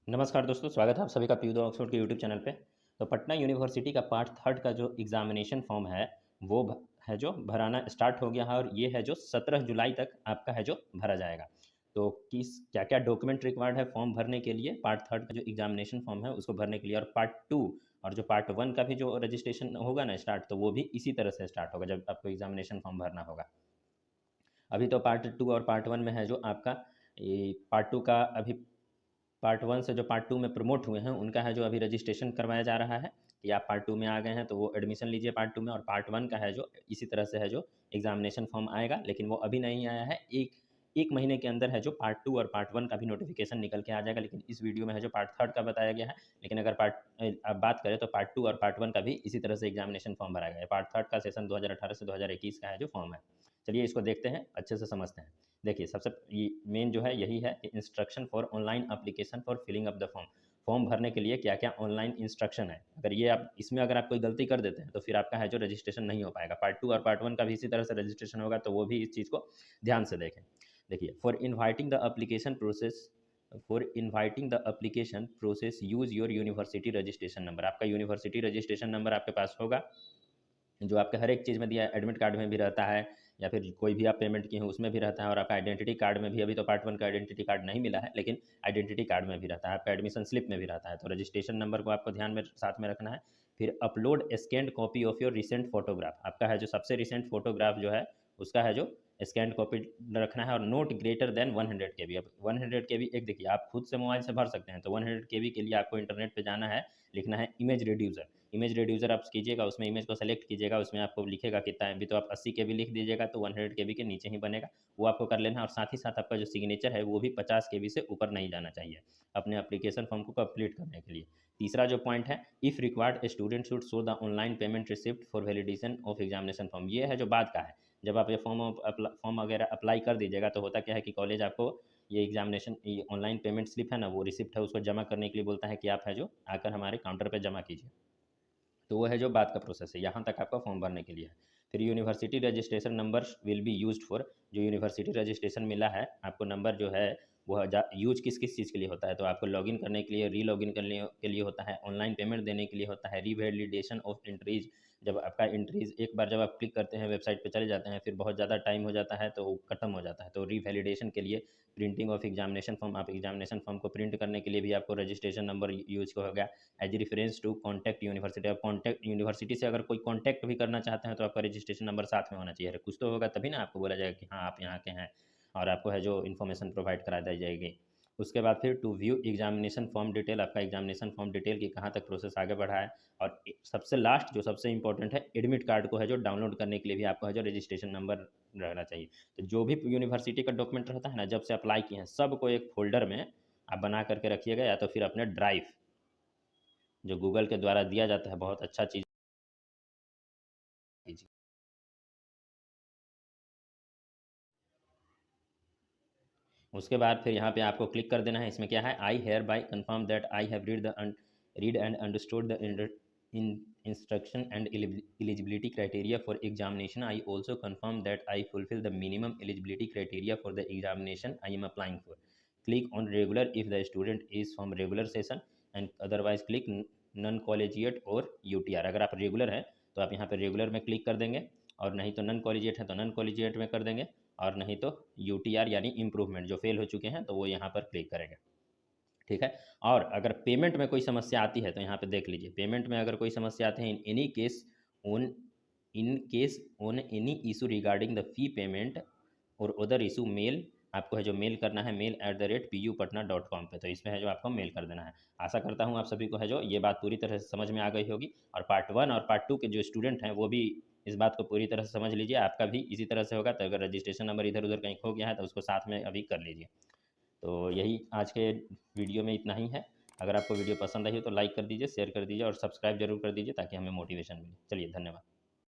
नमस्कार दोस्तों, स्वागत है आप सभी का पीयूष ऑक्सफोर्ड के यूट्यूब चैनल पे। तो पटना यूनिवर्सिटी का पार्ट थर्ड का जो एग्जामिनेशन फॉर्म है वो है जो भराना स्टार्ट हो गया है और ये है जो 17 जुलाई तक आपका है जो भरा जाएगा। तो किस क्या क्या डॉक्यूमेंट रिक्वायर्ड है फॉर्म भरने के लिए, पार्ट थर्ड का जो एग्जामिनेशन फॉर्म है उसको भरने के लिए, और पार्ट टू और जो पार्ट वन का भी जो रजिस्ट्रेशन होगा ना स्टार्ट, तो वो भी इसी तरह से स्टार्ट होगा जब आपको एग्जामिनेशन फॉर्म भरना होगा। अभी तो पार्ट टू और पार्ट वन में है जो आपका ये पार्ट टू का अभी पार्ट वन से जो पार्ट टू में प्रमोट हुए हैं उनका है जो अभी रजिस्ट्रेशन करवाया जा रहा है कि आप पार्ट टू में आ गए हैं तो वो एडमिशन लीजिए पार्ट टू में, और पार्ट वन का है जो इसी तरह से है जो एग्जामिनेशन फॉर्म आएगा, लेकिन वो अभी नहीं आया है। एक एक महीने के अंदर है जो पार्ट टू और पार्ट वन का भी नोटिफिकेशन निकल के आ जाएगा, लेकिन इस वीडियो में है जो पार्ट थर्ड का बताया गया है। लेकिन अगर अब बात करें तो पार्ट टू और पार्ट वन का भी इसी तरह से एग्जामिनेशन फॉर्म भरा गया है। पार्ट थर्ड का सेशन 2018 से 2021 का है जो फॉर्म है। चलिए इसको देखते हैं, अच्छे से समझते हैं। देखिए सबसे मेन जो है यही है कि instruction for online application for filling up the form. Form भरने के लिए क्या क्या ऑनलाइन इंस्ट्रक्शन है, अगर ये आप इसमें अगर आप कोई गलती कर देते हैं तो फिर आपका है जो रजिस्ट्रेशन नहीं हो पाएगा। पार्ट टू और पार्ट वन का भी इसी तरह से रजिस्ट्रेशन होगा, तो वो भी इस चीज़ को ध्यान से देखें। देखिए for inviting the application process use your university registration number. आपका यूनिवर्सिटी रजिस्ट्रेशन नंबर आपके पास होगा, जो आपके हर एक चीज़ में दिया है, एडमिट कार्ड में भी रहता है या फिर कोई भी आप पेमेंट किए हैं उसमें भी रहता है, और आपका आइडेंटिटी कार्ड में भी, अभी तो पार्ट वन का आइडेंटिटी कार्ड नहीं मिला है लेकिन आइडेंटिटी कार्ड में भी रहता है, आपका एडमिशन स्लिप में भी रहता है। तो रजिस्ट्रेशन नंबर को आपको ध्यान में साथ में रखना है। फिर upload scanned copy of your recent photograph. आपका है जो सबसे रिसेंट फोटोग्राफ जो है उसका है जो स्कैंड कॉपी रखना है, और नोट ग्रेटर देन 100 के बी। अब 100 के बी एक देखिए आप खुद से मोबाइल से भर सकते हैं, तो 100 के बी के लिए आपको इंटरनेट पे जाना है, लिखना है इमेज रिड्यूसर। इमेज रिड्यूसर आप कीजिएगा, उसमें इमेज को सेलेक्ट कीजिएगा, उसमें आपको लिखेगा कितना है। अभी तो आप 80 के बी लिख दीजिएगा तो 100 के बी के नीचे ही बनेगा, वो आपको कर लेना है। और साथ ही साथ आपका जो सिग्नेचर है वो भी 50 के बी से ऊपर नहीं जाना चाहिए अपने एप्लीकेशन फॉर्म को कंप्लीट करने के लिए। तीसरा जो पॉइंट है, if required student should show the online payment receipt for validation of examination form. ये है जो बाद का है। जब आप ये फॉर्म वगैरह अप्लाई कर दीजिएगा तो होता क्या है कि कॉलेज आपको ये एग्जामिनेशन ये ऑनलाइन पेमेंट स्लिप है ना, वो रिसिप्ट है उसको जमा करने के लिए बोलता है कि आप है जो आकर हमारे काउंटर पर जमा कीजिए। तो वो है जो बात का प्रोसेस है, यहाँ तक आपका फॉर्म भरने के लिए है। फिर university registration number will be used for, जो यूनिवर्सिटी रजिस्ट्रेशन मिला है आपको नंबर जो है वो यूज किस किस चीज़ के लिए होता है, तो आपको लॉगिन करने के लिए, री लॉगिन करने के लिए होता है, ऑनलाइन पेमेंट देने के लिए होता है, रीवैलिडेशन ऑफ एंट्रीज। जब आपका एंट्रीज एक बार जब आप क्लिक करते हैं वेबसाइट पे चले जाते हैं फिर बहुत ज़्यादा टाइम हो जाता है तो वो खत्म हो जाता है, तो रीवैलिडेशन के लिए, प्रिंटिंग ऑफ एग्जामिनेशन फॉर्म, आप एग्जामिनेशन फॉर्म को प्रिंट करने के लिए भी आपको रजिस्ट्रेशन नंबर यूज होगा। As reference to contact university. अब कॉन्टैक्ट यूनिवर्सिटी से अगर कोई कॉन्टैक्ट भी करना चाहते हैं तो आपका रजिस्ट्रेशन नंबर साथ में होना चाहिए। अरे कुछ तो होगा तभी ना आपको बोला जाएगा कि हाँ आप यहाँ के हैं, और आपको है जो इन्फॉर्मेशन प्रोवाइड करा दी जाएगी। उसके बाद फिर to view examination form detail, आपका एग्जामिनेशन फॉर्म डिटेल की कहाँ तक प्रोसेस आगे बढ़ा है। और सबसे लास्ट जो सबसे इंपॉर्टेंट है, एडमिट कार्ड को है जो डाउनलोड करने के लिए भी आपको है जो रजिस्ट्रेशन नंबर रहना चाहिए। तो जो भी यूनिवर्सिटी का डॉक्यूमेंट रहता है ना, जब से अप्लाई किए हैं सबको एक फोल्डर में आप बना करके रखिएगा, या तो फिर अपने ड्राइव जो गूगल के द्वारा दिया जाता है, बहुत अच्छा चीज़ कीजिए। उसके बाद फिर यहाँ पे आपको क्लिक कर देना है। इसमें क्या है, I hereby confirm that I have read and understood the instruction and eligibility criteria for examination. I also confirm that I fulfill the minimum eligibility criteria for the examination I am applying for. Click on regular if the student is from regular session, and otherwise click non collegiate or UTR। अगर आप regular हैं तो आप यहाँ पे regular में click कर देंगे, और नहीं तो नॉन कॉलेजिएट है तो नॉन कॉलेजिएट में कर देंगे, और नहीं तो यूटीआर यानी इम्प्रूवमेंट जो फेल हो चुके हैं तो वो यहाँ पर क्लिक करेंगे। ठीक है। और अगर पेमेंट में कोई समस्या आती है तो यहाँ पे देख लीजिए, पेमेंट में अगर कोई समस्या आती है, in any case on in case on any issue regarding the fee payment और अदर इशू मेल, आपको है जो मेल करना है mail@pupatna.com पे। तो इसमें है जो आपको मेल कर देना है। आशा करता हूँ आप सभी को है जो ये बात पूरी तरह से समझ में आ गई होगी, और पार्ट वन और पार्ट टू के जो स्टूडेंट हैं वो भी इस बात को पूरी तरह से समझ लीजिए। आपका भी इसी तरह से होगा, तो अगर रजिस्ट्रेशन नंबर इधर उधर कहीं खो गया है तो उसको साथ में अभी कर लीजिए। तो यही आज के वीडियो में इतना ही है। अगर आपको वीडियो पसंद आई हो तो लाइक कर दीजिए, शेयर कर दीजिए और सब्सक्राइब जरूर कर दीजिए ताकि हमें मोटिवेशन मिले। चलिए धन्यवाद।